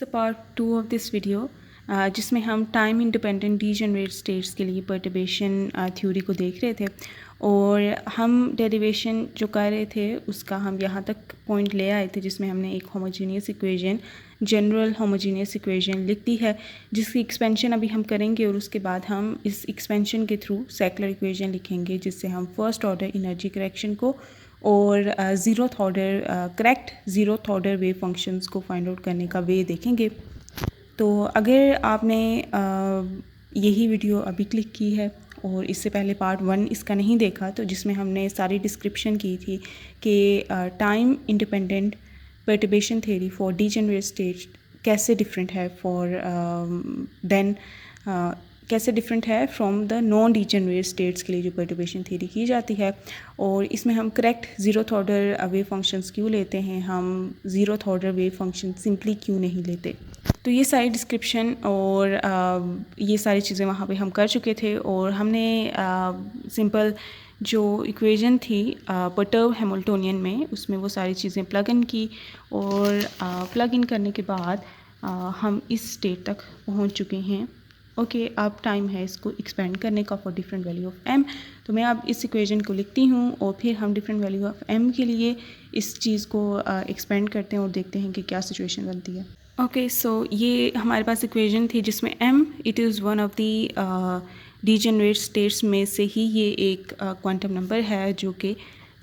Part 2 of this video जिसमें हम time independent degenerate states के लिए पर्टर्बेशन थ्योरी को देख रहे थे और हम डेरिवेशन जो कर रहे थे उसका हम यहाँ तक पॉइंट ले आए थे जिसमें हमने एक homogeneous equation general homogeneous equation लिख दी है जिसकी एक्सपेंशन अभी हम करेंगे और उसके बाद हम इस एक्सपेंशन के थ्रू सेकुलर इक्वेशन लिखेंगे जिससे हम फर्स्ट ऑर्डर इनर्जी करेक्शन को और zeroth order correct zeroth order wave functions को फाइंड आउट करने का वे देखेंगे। तो अगर आपने यही वीडियो अभी क्लिक की है और इससे पहले पार्ट 1 इसका नहीं देखा तो जिसमें हमने सारी डिस्क्रिप्शन की थी कि time independent perturbation theory for degenerate state कैसे डिफरेंट है कैसे डिफरेंट है from the non degenerate states के लिए जो पर्टर्बेशन थ्योरी की जाती है और इसमें हम correct zeroth order wave functions क्यों लेते हैं, हम zeroth order wave function simply क्यों नहीं लेते। तो ये सारी डिस्क्रिप्शन और ये सारी चीज़ें वहाँ पे हम कर चुके थे और हमने सिंपल जो इक्वेशन थी पर्टर्ब हैमिल्टोनियन में उसमें वो सारी चीज़ें प्लग इन की और प्लग इन करने के बाद हम इस स्टेट तक पहुँच चुके हैं। ओके, अब टाइम है इसको एक्सपेंड करने का for different value of m. तो मैं अब इस इक्वेशन को लिखती हूँ और फिर हम डिफरेंट वैल्यू ऑफ एम के लिए इस चीज़ को एक्सपेंड करते हैं और देखते हैं कि क्या सिचुएशन बनती है। ओके, सो ये हमारे पास इक्वेशन थी जिसमें m it is one of the degenerate states में से ही ये एक क्वांटम नंबर है जो कि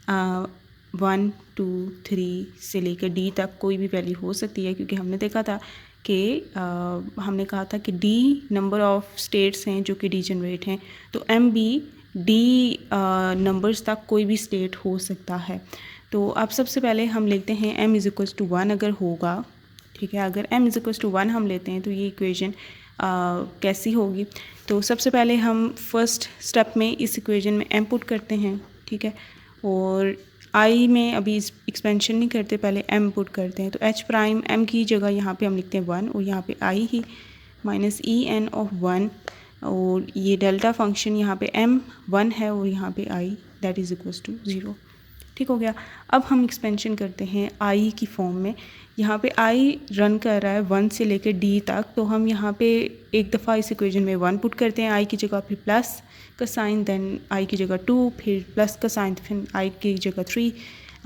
1, 2, 3 से लेकर डी तक कोई भी वैल्यू हो सकती है क्योंकि हमने देखा था कि हमने कहा था कि डी नंबर ऑफ़ स्टेट्स हैं जो कि डीजेनरेट हैं, तो एम भी डी नंबर्स तक कोई भी स्टेट हो सकता है। तो अब सबसे पहले हम लेते हैं m इज़ इक्वल्स टू 1 अगर होगा, ठीक है, अगर m इज़ इक्वल्स टू 1 हम लेते हैं तो ये इक्वेशन कैसी होगी। तो सबसे पहले हम फर्स्ट स्टेप में इस इक्वेशन में m पुट करते हैं, ठीक है, और i में अभी एक्सपेंशन नहीं करते, पहले m पुट करते हैं। तो h प्राइम m की जगह यहाँ पे हम लिखते हैं 1 और यहाँ पे i ही माइनस ई एन ऑफ 1 और ये डेल्टा फंक्शन यहाँ पे m 1 है और यहाँ पे i that is equals to 0। ठीक हो गया। अब हम एक्सपेंशन करते हैं i की फॉर्म में। यहाँ पे i रन कर रहा है 1 से लेकर d तक, तो हम यहाँ पे एक दफ़ा इस इक्वेशन में 1 पुट करते हैं i की जगह, फिर प्लस का साइन, देन i की जगह 2, फिर प्लस का साइन, फिर i की जगह 3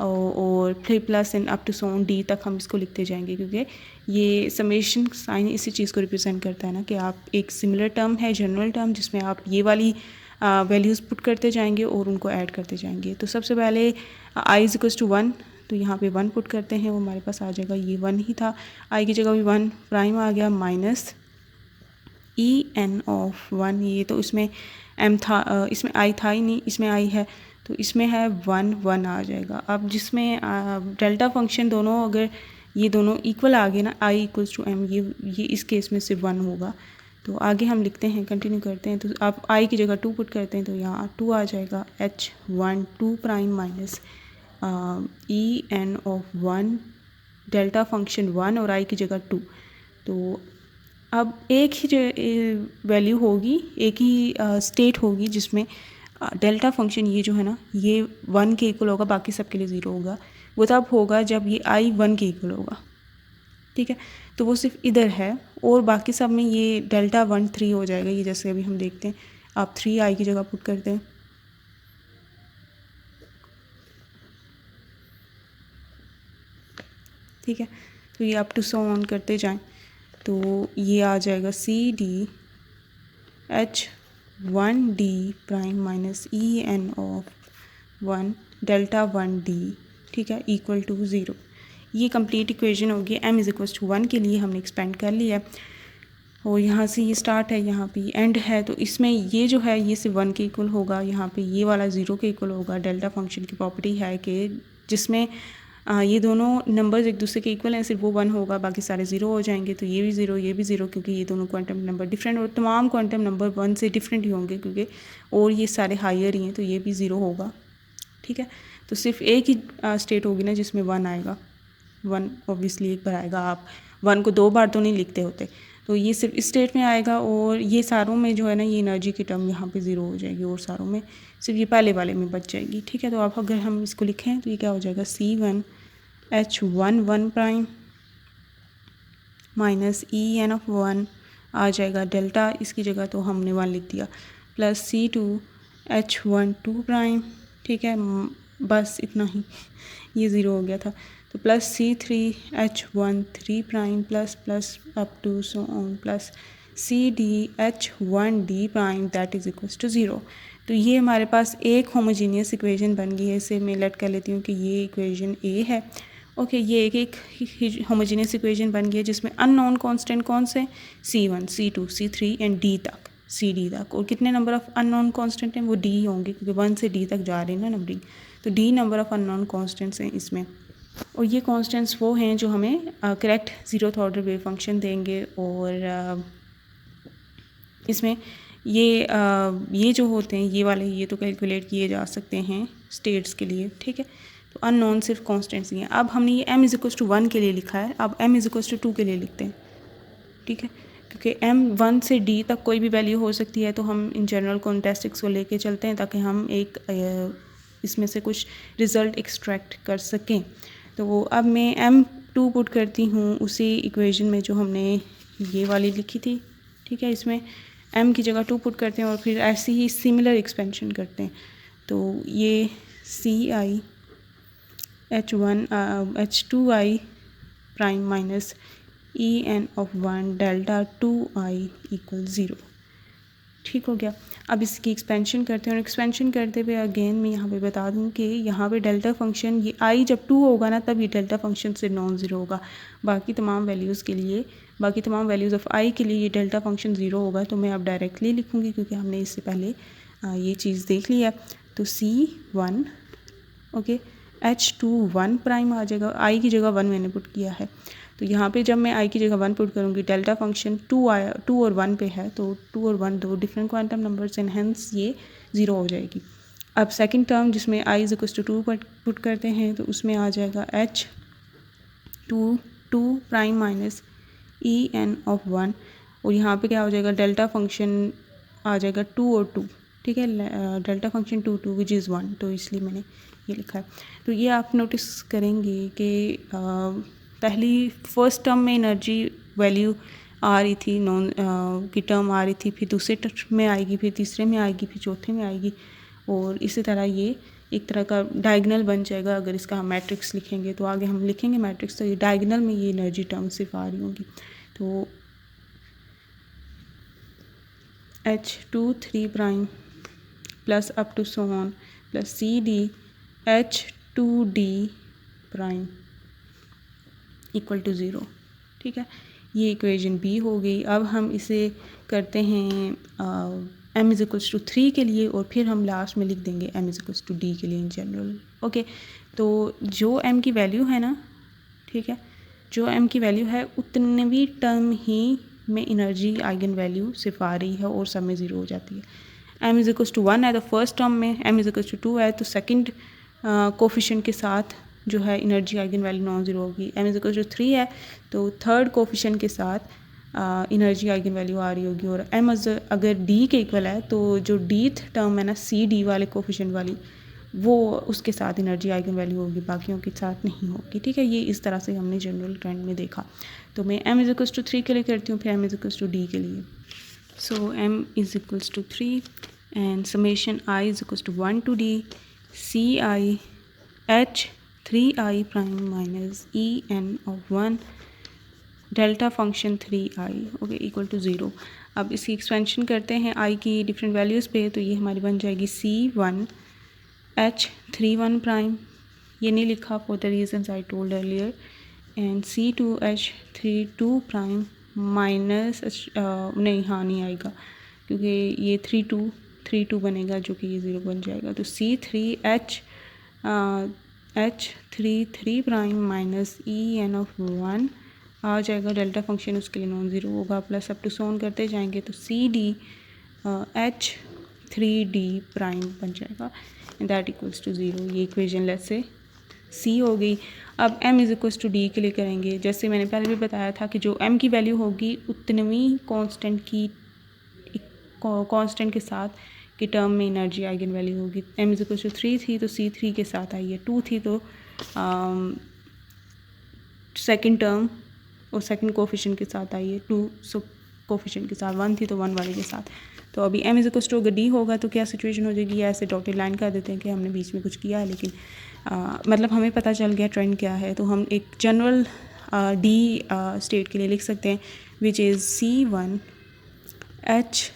और फिर प्लस एंड अप टू सोन d तक हम इसको लिखते जाएंगे क्योंकि ये समेशन साइन इसी चीज़ को रिप्रेजेंट करता है ना कि आप एक सिमिलर टर्म है जनरल टर्म जिसमें आप ये वाली वैल्यूज़ पुट करते जाएंगे और उनको ऐड करते जाएंगे। तो सबसे पहले i इज इक्वल्स टू 1, तो यहाँ पे 1 पुट करते हैं, वो हमारे पास आ जाएगा, ये 1 ही था, i की जगह भी 1 प्राइम आ गया माइनस ई एन ऑफ 1, ये तो इसमें m था, इसमें i था ही नहीं, इसमें i है तो इसमें है 1 1 आ जाएगा। अब जिसमें डेल्टा फंक्शन दोनों अगर ये दोनों इक्वल आ गए ना, i इक्वल्स टू m, ये इस केस में सिर्फ 1 होगा। तो आगे हम लिखते हैं, कंटिन्यू करते हैं। तो आप i की जगह 2 पुट करते हैं तो यहाँ 2 आ जाएगा, h 1 2 prime minus E n of 1 delta function 1 और i की जगह 2। तो अब एक ही वैल्यू होगी, एक ही स्टेट होगी जिसमें डेल्टा फंक्शन ये जो है ना ये 1 के इक्वल होगा, बाकी सब के लिए 0 होगा। वो तब होगा जब ये i 1 के इक्वल होगा, ठीक है। तो वो सिर्फ इधर है और बाकी सब में ये डेल्टा 1 3 हो जाएगा। ये जैसे अभी हम देखते हैं, आप 3 i की जगह पुट करते हैं, ठीक है। तो ये अप टू सो ऑन करते जाएं तो ये आ जाएगा C D H 1 D prime minus E n of 1 delta 1 D, ठीक है, इक्वल टू 0। ये कंप्लीट इक्वेशन होगी। m इज़ इक्वल्स टू 1 के लिए हमने एक्सपेंड कर लिया और यहाँ से ये स्टार्ट है, यहाँ पे एंड है। तो इसमें ये जो है ये सिर्फ 1 के इक्वल होगा, यहाँ पे ये वाला 0 के इक्वल होगा। डेल्टा फंक्शन की प्रॉपर्टी है कि जिसमें ये दोनों नंबर्स एक दूसरे के इक्वल हैं, सिर्फ वो 1 होगा, बाकी सारे 0 हो जाएंगे। तो ये भी 0 ये भी 0 क्योंकि ये दोनों क्वांटम नंबर डिफरेंट और तमाम क्वांटम नंबर 1 से डिफरेंट ही होंगे क्योंकि और ये सारे हायर ही हैं, तो ये भी 0 होगा, ठीक है। तो सिर्फ एक ही स्टेट होगी ना जिसमें 1 आएगा, 1 ऑब्वियसली एक बार आएगा, आप 1 को 2 बार तो नहीं लिखते होते। तो ये सिर्फ इस स्टेट में आएगा और ये सारों में जो है ना ये एनर्जी की टर्म यहाँ पे 0 हो जाएगी और सारों में सिर्फ ये पहले वाले में बच जाएगी, ठीक है। तो आप अगर हम इसको लिखें तो ये क्या हो जाएगा, C1 H1 1 prime minus E n of 1 आ जाएगा डेल्टा, इसकी जगह तो हमने 1 लिख दिया, प्लस C2H1 2 प्राइम, ठीक है, बस इतना ही, ये ज़ीरो हो गया था, तो plus C3H1 3 prime plus plus up to so on plus CDH1D prime that is equals to 0। तो ये हमारे पास एक होमोजीनियस इक्वेशन बन गई है। इसे मैं लेट कर लेती हूँ कि ये इक्वेशन ए है। ओके, ये एक होमोजीनियस इक्वेशन बन गई है जिसमें अननोन कांस्टेंट कौन से, C1 C2 C3 and D तक, CD तक, और कितने नंबर ऑफ़ अननोन कांस्टेंट हैं, वो D होंगे क्योंकि 1 से D तक जा रहे हैं ना नंबरिंग, तो D number of unknown constants हैं इसमें। और ये कांस्टेंट्स वो हैं जो हमें correct zeroth order wave function देंगे। और इसमें ये जो होते हैं ये वाले, ये तो कैलकुलेट किए जा सकते हैं स्टेट्स के लिए, ठीक है। तो अननोन सिर्फ कांस्टेंट्स ही हैं। अब हमने ये m=1 के लिए लिखा है, अब m=2 के लिए लिखते हैं, ठीक है, क्योंकि m 1 से d तक कोई भी वैल्यू हो सकती है, तो हम इन जनरल कॉन्टेस्टिक्स को लेके चलते हैं ताकि हम एक इसमें से कुछ रिज़ल्ट एक्सट्रैक्ट कर सकें। तो अब मैं m2 पुट करती हूँ उसी इक्वेशन में जो हमने ये वाली लिखी थी, ठीक है। इसमें m की जगह 2 पुट करते हैं और फिर ऐसे ही सिमिलर एक्सपेंशन करते हैं। तो ये CI H2I prime minus EN of 1 delta 2I equal 0, ठीक हो गया। अब इसकी एक्सपेंशन करते हैं और एक्सपेंशन करते हुए अगेन मैं यहाँ पे बता दूँ कि यहाँ पे डेल्टा फंक्शन, ये I जब 2 होगा ना तब ये डेल्टा फंक्शन से नॉन ज़ीरो होगा। बाकी तमाम वैल्यूज़ के लिए, बाकी तमाम वैल्यूज़ ऑफ I के लिए ये डेल्टा फंक्शन ज़ीरो होगा। तो मैं अब डायरेक्टली लिखूँगी क्योंकि हमने इससे पहले ये चीज़ देख लिया। तो C1 ओके, H2 1 प्राइम आ जाएगा, I की जगह 1 मैंने पुट किया है। तो यहाँ पे जब मैं I की जगह 1 पुट करूँगी, डेल्टा फंक्शन 2 आया, 2 और 1 पे है, तो 2 और 1 दो different quantum numbers and hence ये 0 हो जाएगी। अब सेकंड टर्म जिसमें I=2 पुट करते हैं तो उसमें आ जाएगा H2 prime minus EN of 1, और यहाँ पे क्या हो जाएगा, डेल्टा फंक्शन आ जाएगा 2 और 2, ठीक है, डेल्टा फंक्शन 2 विच इज़ 1, तो इसलिए मैंने ये लिखा है। तो ये आप नोटिस करेंगे कि पहली फर्स्ट टर्म में एनर्जी वैल्यू आ रही थी, नॉन की टर्म आ रही थी, फिर दूसरे टर्म में आएगी, फिर तीसरे में आएगी, फिर चौथे में आएगी, और इसी तरह ये एक तरह का डायगनल बन जाएगा। अगर इसका हम मैट्रिक्स लिखेंगे तो आगे हम लिखेंगे मैट्रिक्स, तो ये डायगनल में ये एनर्जी टर्म सिर्फ आ रही होंगी। तो H2 3 prime plus up to so on plus CDH2D prime equal to 0, ठीक है। ये इक्वेशन बी हो गई। अब हम इसे करते हैं m=3 के लिए, और फिर हम लास्ट में लिख देंगे m=d के लिए इन जनरल। ओके, तो जो m की वैल्यू है ना, ठीक है, जो m की वैल्यू है उतनवी टर्म ही में एनर्जी आइगन वैल्यू सिर्फ आ रही है और सब में 0 हो जाती है। m=1 है तो फर्स्ट टर्म में, m=2 है तो सेकंड कोफिशिएंट के साथ जो है energy eigen value non zero होगी। m=3 है तो थर्ड कोफिशिएंट के साथ एनर्जी आइगन वैल्यू आ रही होगी, और m अगर d के इक्वल है तो जो डीथ टर्म है ना CD वाले कोफिशिएंट वाली, वो उसके साथ एनर्जी आइगन वैल्यू होगी, बाकियों के साथ नहीं होगी, ठीक है। ये इस तरह से हमने जनरल ट्रेंड में देखा। तो मैं m=3 के लिए करती हूँ, फिर m=d के लिए। So m=3 and summation i=1 to d CI H3I prime minus EN of 1 delta function 3i okay equal to 0। अब इसकी एक्सपेंशन करते हैं i की डिफरेंट वैल्यूज़ पे, तो ये हमारी बन जाएगी C1 H31 प्राइम, ये नहीं लिखा for the reasons I told earlier, and C2 H32 prime minus नहीं, हाँ नहीं आएगा क्योंकि ये 3 2 बनेगा जो कि ये 0 बन जाएगा। तो C3 H33 prime minus EN of 1 आ जाएगा, डेल्टा फंक्शन उसके लिए नॉन ज़ीरो होगा, प्लस अप टू सोन करते जाएंगे तो CD H3D प्राइम बन जाएगा एंड दैट इक्वल्स टू 0। ये इक्वेशन लेट्स से C हो गई। अब m=d के लिए करेंगे। जैसे मैंने पहले भी बताया था कि जो m की वैल्यू होगी उतनवी कांस्टेंट के साथ की टर्म में एनर्जी आइगन वैल्यू होगी। m=3 थी तो C3 के साथ आई है, 2 थी तो सेकंड टर्म और सेकंड कोफिशिएंट के साथ आई है 2 सो कोफिशिएंट के साथ 1 थी तो 1 वाले के साथ। तो अभी m इज इक्वल टू अगर d होगा तो क्या सिचुएशन हो जाएगी, ऐसे डॉटेड लाइन कर देते हैं कि हमने बीच में कुछ किया है लेकिन मतलब हमें पता चल गया ट्रेंड क्या है। तो हम एक जनरल d स्टेट के लिए लिख सकते हैं which is C1 H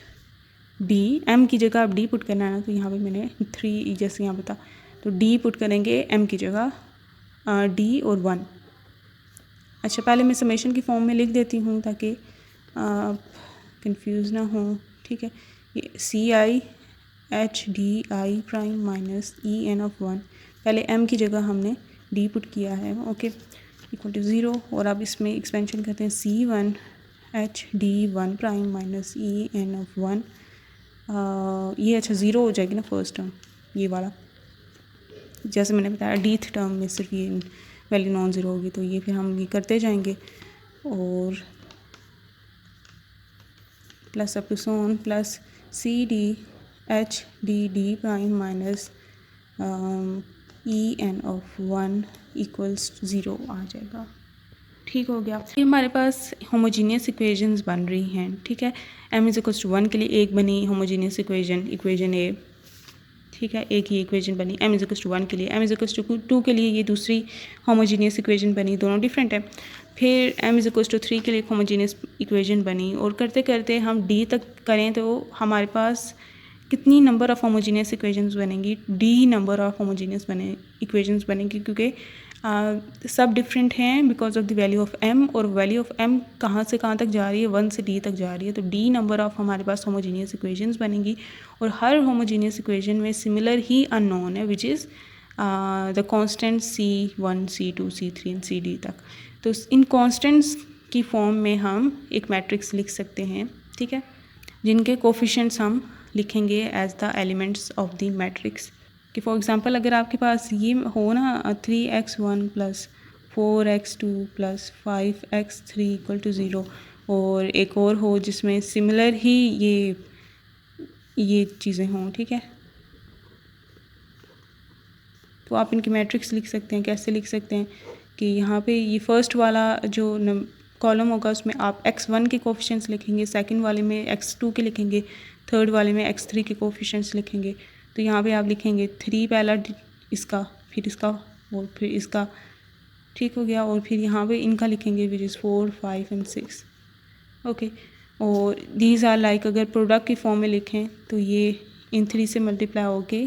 D, m की जगह आप d पुट करना है ना, तो यहाँ पे मैंने 3 जैसे यहाँ पे था तो d पुट करेंगे m की जगह d और 1। अच्छा पहले मैं समेशन की फॉर्म में लिख देती हूँ ताकि कंफ्यूज ना हो, ठीक है। ये CI HDI prime minus EN of 1, पहले m की जगह हमने d पुट किया है, ओके, इक्वल टू 0। और अब इसमें एक्सपेंशन करते हैं C1 HD1 prime minus EN of 1। ये अच्छा 0 हो जाएगी ना फर्स्ट टर्म, ये वाला जैसे मैंने बताया डीथ टर्म में सिर्फ ये वैल्यू नॉन ज़ीरो होगी, तो ये फिर हम ये करते जाएंगे और plus up to so on plus CD HDD prime minus EN of 1 equals 0 आ जाएगा। ठीक हो गया। ये हमारे पास होमोजीनियस इक्वेशंस बन रही हैं, ठीक है। m इज इक्वल्स टू 1 के लिए एक बनी होमोजीनियस इक्वेशन A, ठीक है, एक ही इक्वेशन बनी। m इज इक्वल्स टू 1 के लिए, m इज इक्वल्स टू 2 के लिए ये दूसरी होमोजीनियस इक्वेशन बनी, दोनों डिफरेंट है। फिर m इज इक्वल्स टू 3 के लिए होमोजीनियस इक्वेशन बनी और करते करते हम d तक करें तो हमारे पास कितनी नंबर ऑफ़ होमोजीनियस इक्वेशंस बनेंगी, d number of homogeneous equations बनेंगी, क्योंकि सब डिफरेंट हैं because of the value of m, और वैल्यू ऑफ m कहाँ से कहाँ तक जा रही है, 1 से d तक जा रही है, तो d नंबर ऑफ़ हमारे पास होमोजीनियस इक्वेशंस बनेंगी। और हर होमोजीनियस इक्वेशन में सिमिलर ही अननोन है which is the constant C1 C2 C3 and CD तक। तो इन कांस्टेंट्स की फॉर्म में हम एक मैट्रिक्स लिख सकते हैं, ठीक है, जिनके कोफिशिएंट्स हम लिखेंगे as the elements of the matrix. कि फॉर एग्ज़ाम्पल अगर आपके पास ये हो ना 3x1 plus 4x2 plus 5x3 equal to 0, और एक और हो जिसमें सिमिलर ही ये चीज़ें हों, ठीक है, तो आप इनकी मैट्रिक्स लिख सकते हैं। कैसे लिख सकते हैं कि यहाँ पे ये फर्स्ट वाला जो कॉलम होगा उसमें आप x1 के कोफिशिएंट्स लिखेंगे, सेकंड वाले में x2 के लिखेंगे, थर्ड वाले में x3 के कोफिशिएंट्स लिखेंगे। तो यहाँ पे आप लिखेंगे 3 पहला इसका, फिर इसका और फिर इसका, ठीक हो गया। और फिर यहाँ पे इनका लिखेंगे विच इज़ 4 5 एंड 6, ओके। और दीज आर लाइक अगर प्रोडक्ट की फॉर्म में लिखें तो ये इन 3 से मल्टीप्लाई होके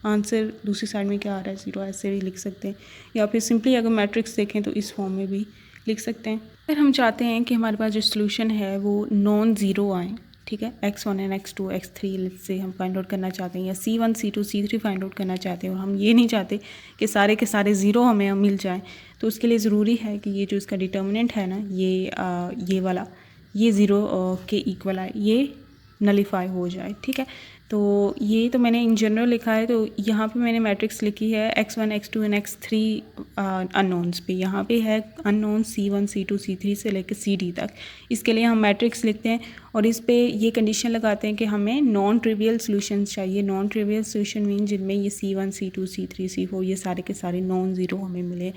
आंसर दूसरी साइड में क्या आ रहा है 0, ऐसे भी लिख सकते हैं। या फिर सिंपली अगर मैट्रिक्स देखें तो इस फॉर्म में भी लिख सकते हैं। अगर हम चाहते हैं कि हमारे पास जो सोल्यूशन है वो नॉन ज़ीरो आए, ठीक है, x1 एंड x2 x3 से हम फाइंड आउट करना चाहते हैं, या C1 C2 C3 find out करना चाहते हैं, और हम ये नहीं चाहते कि सारे के सारे ज़ीरो हमें मिल जाएं, तो उसके लिए ज़रूरी है कि ये जो इसका डिटर्मिनेंट है ना, ये वाला ये ज़ीरो के इक्वल आए, ये नलीफाई हो जाए, ठीक है। तो ये तो मैंने इन जनरल लिखा है। तो यहाँ पे मैंने मैट्रिक्स लिखी है x1 x2 and x3 unknowns पे। यहाँ पे है अननोन C1 C2 C3 से लेकर CD तक। इसके लिए हम मैट्रिक्स लिखते हैं और इस पे ये कंडीशन लगाते हैं कि हमें नॉन ट्रिवियल सॉल्यूशंस चाहिए। नॉन ट्रिवियल सॉल्यूशन मीन जिनमें ये C1 C2 C3 C4 ये सारे के सारे नॉन ज़ीरो हमें मिले,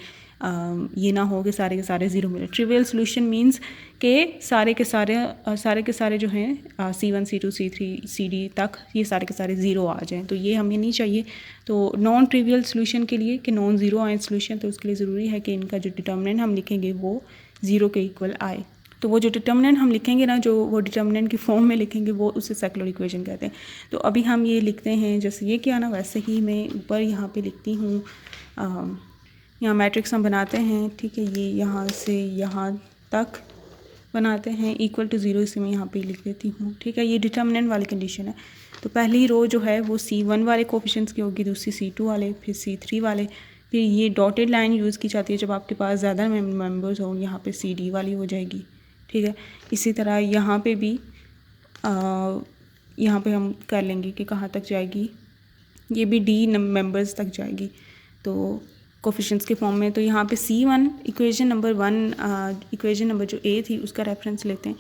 ये ना हो कि सारे के सारे ज़ीरो मिले। ट्रिवियल सॉल्यूशन मींस के सारे के सारे जो हैं C1 C2 C3 CD तक ये सारे के सारे ज़ीरो आ जाएं, तो ये हमें नहीं चाहिए। तो नॉन ट्रिवियल सॉल्यूशन के लिए कि नॉन ज़ीरो आए सॉल्यूशन, तो उसके लिए ज़रूरी है कि इनका जो डिटर्मिनेंट हम लिखेंगे वो ज़ीरो के इक्वल आए। तो वो जो डिटर्मिनेंट हम लिखेंगे ना, जो वो डिटर्मिनेंट की फॉर्म में लिखेंगे वो उसे सेकुलर इक्वेशन कहते हैं। तो अभी हम ये लिखते हैं जैसे ये किया ना, वैसे ही मैं ऊपर यहाँ पे लिखती हूँ। यहाँ मैट्रिक्स हम बनाते हैं, ठीक है, ये यहाँ से यहाँ तक बनाते हैं इक्वल टू ज़ीरो, इसे मैं यहाँ पे लिख देती हूँ, ठीक है। ये डिटर्मिनेंट वाली कंडीशन है। तो पहली रो जो है वो C1 वाले कोफिशिएंट्स की होगी, दूसरी C2 वाले, फिर C3 वाले, फिर ये डॉटेड लाइन यूज़ की जाती है जब आपके पास ज़्यादा मेंबर्स हो, यहाँ पे CD वाली हो जाएगी, ठीक है। इसी तरह यहाँ पे भी यहाँ पे हम कर लेंगे कि कहाँ तक जाएगी, ये भी D मेंबर्स तक जाएगी तो कोफिशिएंट्स के फॉर्म में। तो यहाँ पे C1 equation number 1 equation number जो A थी उसका रेफरेंस लेते हैं।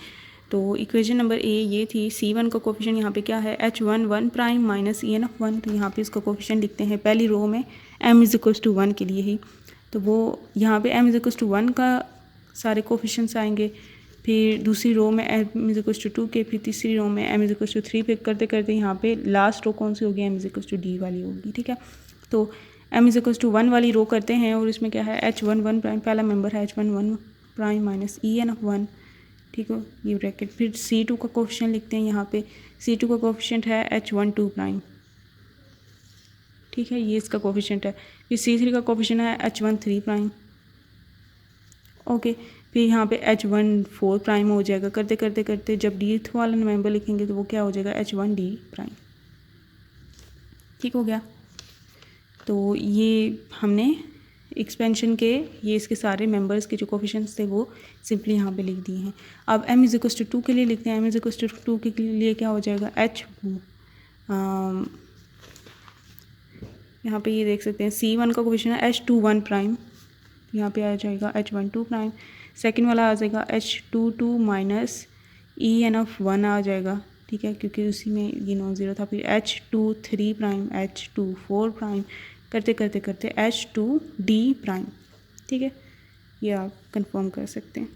तो इक्वेशन नंबर A ये थी, C1 का कोफिशिएंट यहाँ पे क्या है H1 1 prime minus EN of 1। तो यहाँ पे इसका कोफिशिएंट लिखते हैं पहली रो में m इज इक्वल टू 1 के लिए ही। तो वो यहाँ पे m इज इक्वल टू 1 का सारे कोफिशिएंट्स आएंगे। फिर दूसरी रो में m इज इक्वल्स टू 2 के, फिर तीसरी रो में m इज इक्वल्स टू 3 पे करते करते यहाँ पे लास्ट रो कौन सी होगी, m is equals to d वाली होगी। ठीक है, तो m इज इक्वल्स टू 1 वाली रो करते हैं और इसमें क्या है h11 प्राइम, पहला मेंबर है h11 prime minus en of 1। ठीक है, ये ब्रैकेट, फिर C2 का कोफिशिएंट लिखते हैं यहाँ पे, C2 का कोफिशिएंट है h12 प्राइम। ठीक है, ये इसका कोफिशिएंट है। फिर C3 का कोफिशिएंट है h13 प्राइम। ओके, फिर यहाँ पे h14 प्राइम हो जाएगा। करते करते करते जब d वाला मेंबर लिखेंगे तो वो क्या हो जाएगा h1d प्राइम। ठीक हो गया, तो ये हमने एक्सपेंशन के ये इसके सारे मेंबर्स के जो कोफिशिएंट्स थे वो सिंपली यहाँ पे लिख दिए हैं। अब m इज इक्वल्स टू 2 के लिए लिखते हैं। m इज इक्वल्स टू 2 के लिए क्या हो जाएगा यहाँ पे ये देख सकते हैं C1 का कोफिशिएंट है h21 प्राइम, यहाँ पे आ जाएगा h12 प्राइम। सेकंड वाला आ जाएगा h22 माइनस en ऑफ 1 आ जाएगा। ठीक है, क्योंकि उसी में ये नॉन ज़ीरो था। फिर h23 प्राइम, h24 प्राइम, करते करते करते h2d प्राइम। ठीक है, ये आप कंफर्म कर सकते हैं।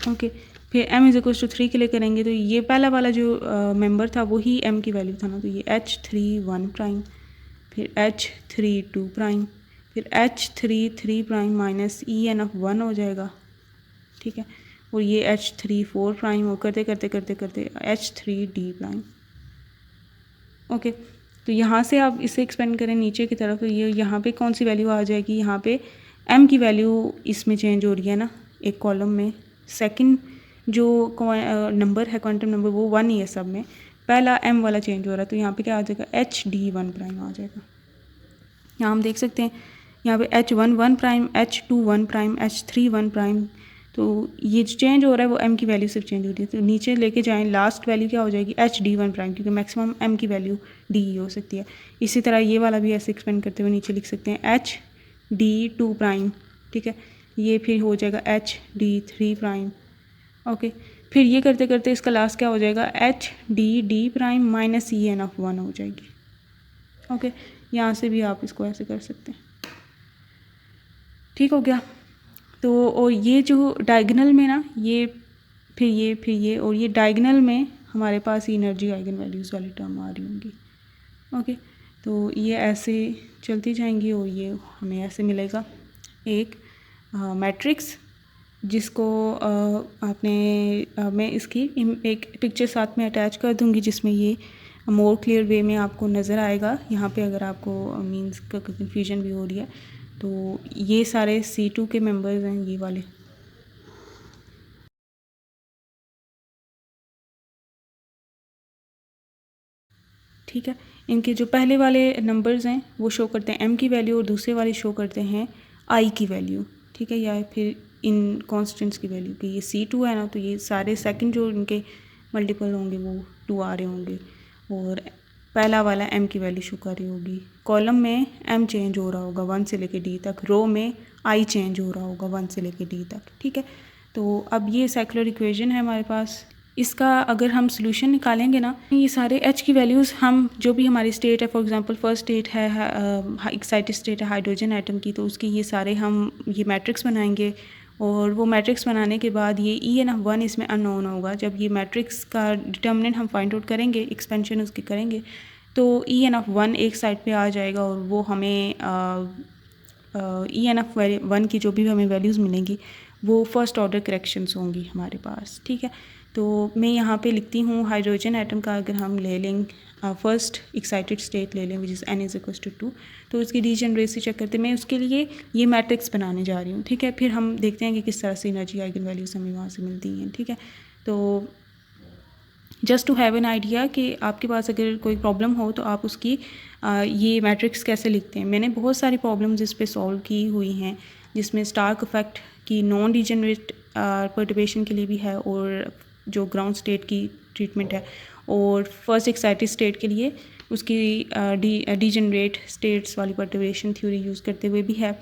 ओके, फिर m इज इक्वल्स टू 3 के लिए करेंगे तो ये पहला वाला जो मेंबर था वही m की वैल्यू था ना, तो ये h31 प्राइम, फिर h32 प्राइम, फिर h33 prime minus en of 1 हो जाएगा। ठीक है, और ये h34 प्राइम और करते करते करते करते h3d प्राइम। ओके, तो यहाँ से आप इसे एक्सपेंड करें नीचे की तरफ, तो ये यहाँ पे कौन सी वैल्यू आ जाएगी, यहाँ पे m की वैल्यू इसमें चेंज हो रही है ना एक कॉलम में। सेकंड जो नंबर है क्वांटम नंबर वो 1 ही है सब में, पहला m वाला चेंज हो रहा है, तो यहाँ पे क्या आ जाएगा hd1 प्राइम आ जाएगा। यहाँ हम देख सकते हैं यहाँ पे h11 prime, h21 prime, h31 prime, तो ये जो चेंज हो रहा है वो m की वैल्यू सिर्फ चेंज हो रही है। तो नीचे लेके जाएं, लास्ट वैल्यू क्या हो जाएगी hd1 प्राइम, क्योंकि मैक्सिमम m की वैल्यू d ही हो सकती है। इसी तरह ये वाला भी ऐसे एक्सपेंड करते हुए नीचे लिख सकते हैं hd2 प्राइम। ठीक है, ये फिर हो जाएगा hd3 प्राइम। ओके, फिर ये करते करते इसका लास्ट क्या हो जाएगा hdd prime minus en of 1 हो जाएगी। ओके, यहाँ से भी आप इसको ऐसे कर सकते हैं। ठीक हो गया, तो और ये जो डायगोनल में ना ये फिर ये और ये डायगोनल में हमारे पास एनर्जी आइगन वैल्यूज़ वाली टर्म आ रही होंगी। ओके, तो ये ऐसे चलती जाएंगी और ये हमें ऐसे मिलेगा एक मैट्रिक्स, जिसको मैं इसकी एक पिक्चर साथ में अटैच कर दूंगी जिसमें ये मोर क्लियर वे में आपको नज़र आएगा। यहाँ पे अगर आपको मींस का कन्फ्यूजन भी हो रही है तो ये सारे C2 के मेंबर्स हैं ये वाले। ठीक है, इनके जो पहले वाले नंबर्स हैं वो शो करते हैं m की वैल्यू और दूसरे वाले शो करते हैं i की वैल्यू। ठीक है, या फिर इन कॉन्स्टेंट्स की वैल्यू कि ये C2 है ना, तो ये सारे सेकंड जो इनके मल्टीपल होंगे वो 2 आ रहे होंगे और पहला वाला m की वैल्यू शो कर रही होगी। कॉलम में m चेंज हो रहा होगा 1 से लेके d तक, रो में i चेंज हो रहा होगा 1 से लेके d तक। ठीक है, तो अब ये सर्कुलर इक्वेशन है हमारे पास। इसका अगर हम सोल्यूशन निकालेंगे ना, ये सारे h की वैल्यूज़ हम जो भी हमारी स्टेट है, फॉर एग्जांपल फर्स्ट स्टेट है एक्साइटेड स्टेट है हाइड्रोजन एटम की, तो उसकी ये सारे हम ये मैट्रिक्स बनाएंगे और वो मैट्रिक्स बनाने के बाद ये en ऑफ 1 इसमें अननोन होगा। जब ये मैट्रिक्स का डिटर्मिनेंट हम फाइंड आउट करेंगे, एक्सपेंशन उसकी करेंगे, तो en ऑफ 1 एक साइड पे आ जाएगा और वो हमें en ऑफ 1 की जो भी हमें वैल्यूज़ मिलेंगी वो फर्स्ट ऑर्डर करेक्शंस होंगी हमारे पास। ठीक है, तो मैं यहाँ पे लिखती हूँ हाइड्रोजन एटम का अगर हम ले लें फर्स्ट एक्साइटेड स्टेट ले लें which is n is equal to 2, तो उसकी डीजेनरेसी चेक करते मैं उसके लिए ये मैट्रिक्स बनाने जा रही हूँ। ठीक है, फिर हम देखते हैं कि किस तरह से एनर्जी आइगन वैल्यूज़ हमें वहाँ से मिलती हैं। ठीक है, तो just to have an idea कि आपके पास अगर कोई प्रॉब्लम हो तो आप उसकी ये मैट्रिक्स कैसे लिखते हैं। मैंने बहुत सारी प्रॉब्लम्स इस पे सॉल्व की हुई हैं जिसमें स्टार्क इफेक्ट की नॉन डिजेनरेट पर्टर्बेशन के लिए भी है और जो ग्राउंड स्टेट की ट्रीटमेंट है, और फर्स्ट एक्साइटेड स्टेट के लिए उसकी डिजेनरेट स्टेट्स वाली पर्टर्बेशन थ्योरी यूज़ करते हुए भी है,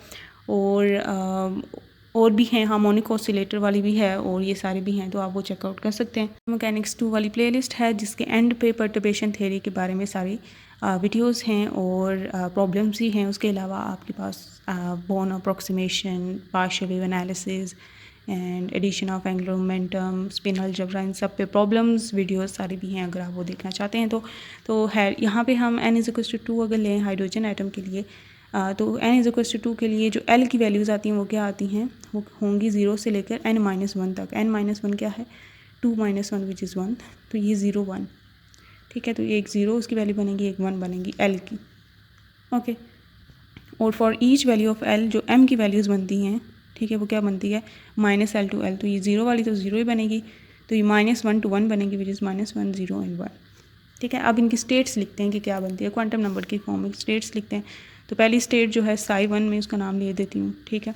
और भी हैं, हार्मोनिक ऑसिलेटर वाली भी है, और ये सारे भी हैं, तो आप वो चेकआउट कर सकते हैं। मैकेनिक्स 2 वाली प्लेलिस्ट है जिसके एंड पे पर्टर्बेशन थ्योरी के बारे में सारी वीडियोस हैं और प्रॉब्लम्स ही हैं। उसके अलावा आपके पास Born approximation, partial wave analysis and addition of angular momentum, spin algebra, इन सब पे प्रॉब्लम्स वीडियोस सारी भी हैं अगर आप वो देखना चाहते हैं तो है। यहाँ पे हम n=2 अगर लें हाइड्रोजन एटम के लिए तो n=2 के लिए जो L की वैल्यूज़ आती हैं वो क्या आती हैं, वो होंगी 0 से लेकर n-1 तक। n-1 क्या है, 2 - 1 विच इज़ 1, तो ये 0 1, ठीक है। तो ये एक 0 उसकी वैल्यू बनेगी, एक 1 बनेगी L की, ओके। और for each value of L जो M की वैल्यूज़ बनती हैं, ठीक है, वो क्या बनती है -L to L, तो ये 0 वाली तो 0 ही बनेगी, तो ये -1 to 1 बनेगी विच इज़ -1 0 and 1, ठीक है। अब इनकी स्टेट्स लिखते हैं कि क्या बनती है, क्वांटम नंबर की फॉर्म में स्टेट्स लिखते हैं। तो पहली स्टेट जो है psi1 में उसका नाम ले देती हूँ, ठीक है,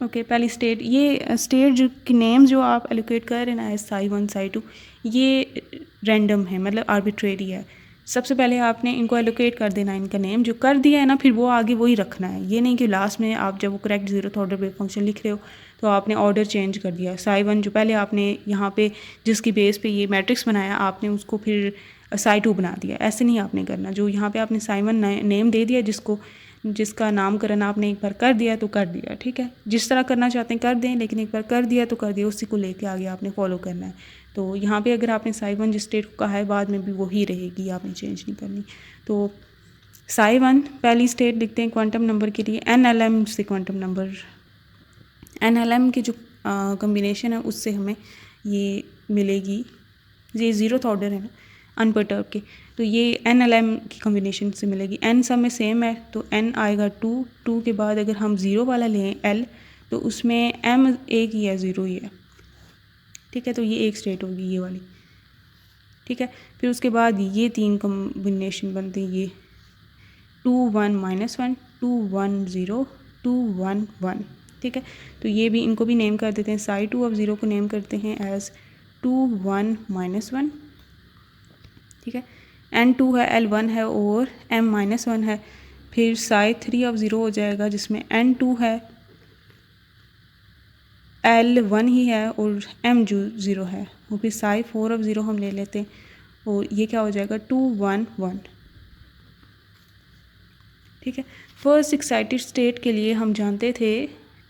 ओके। पहली स्टेट, ये स्टेट जो की नेम जो आप एलोकेट कर रहे हैं ना psi1 psi2, ये रैंडम है, मतलब आर्बिट्रेरी है। सबसे पहले आपने इनको एलोकेट कर देना, इनका नेम जो कर दिया है ना, फिर वो आगे वही रखना है। ये नहीं कि लास्ट में आप जब वो correct 0th order wave function लिख रहे हो तो आपने ऑर्डर चेंज कर दिया। psi1 जो पहले आपने यहाँ पे जिसकी बेस पे ये मैट्रिक्स बनाया, आपने उसको फिर psi2 बना दिया। ऐसे नहीं आपने करना। जो यहाँ पे आपने psi1 नेम दे दिया, जिसका नामकरण आपने एक बार कर दिया तो कर दिया, ठीक है। जिस तरह करना चाहते हैं कर दें, लेकिन एक बार कर दिया तो कर दिया, उसी को लेके आगे आपने फॉलो करना है। तो यहाँ पे अगर आपने psi1 जिस स्टेट को कहा है बाद में भी वही रहेगी, आपने चेंज नहीं करनी। तो psi1 पहली स्टेट लिखते हैं क्वांटम नंबर के लिए NLM से। क्वांटम नंबर NLM की जो कम्बिनेशन है उससे हमें ये मिलेगी, ये 0th ऑर्डर है ना अनपर्टर्ब के, तो ये NLM की कम्बिनेशन से मिलेगी। n सब में सेम है तो n आएगा 2 के बाद अगर हम 0 वाला लें L तो उसमें m एक ही है, 0 ही है, ठीक है। तो ये एक स्टेट होगी ये वाली, ठीक है। फिर उसके बाद ये 3 कम्बिनेशन बनते हैं, ये 2 1 -1 2 1 0 2 1 1, ठीक है। तो ये भी, इनको भी नेम कर देते हैं psi2 of 0 को नेम करते हैं एज 2 1 -1, ठीक है। n2 है, L1 है और m-1 है। फिर psi3 of 0 हो जाएगा जिसमें n2 है, L1 ही है और m जो 0 है। और फिर psi4 of 0 हम ले लेते हैं और ये क्या हो जाएगा 2 1 1, ठीक है। फर्स्ट एक्साइटेड स्टेट के लिए हम जानते थे,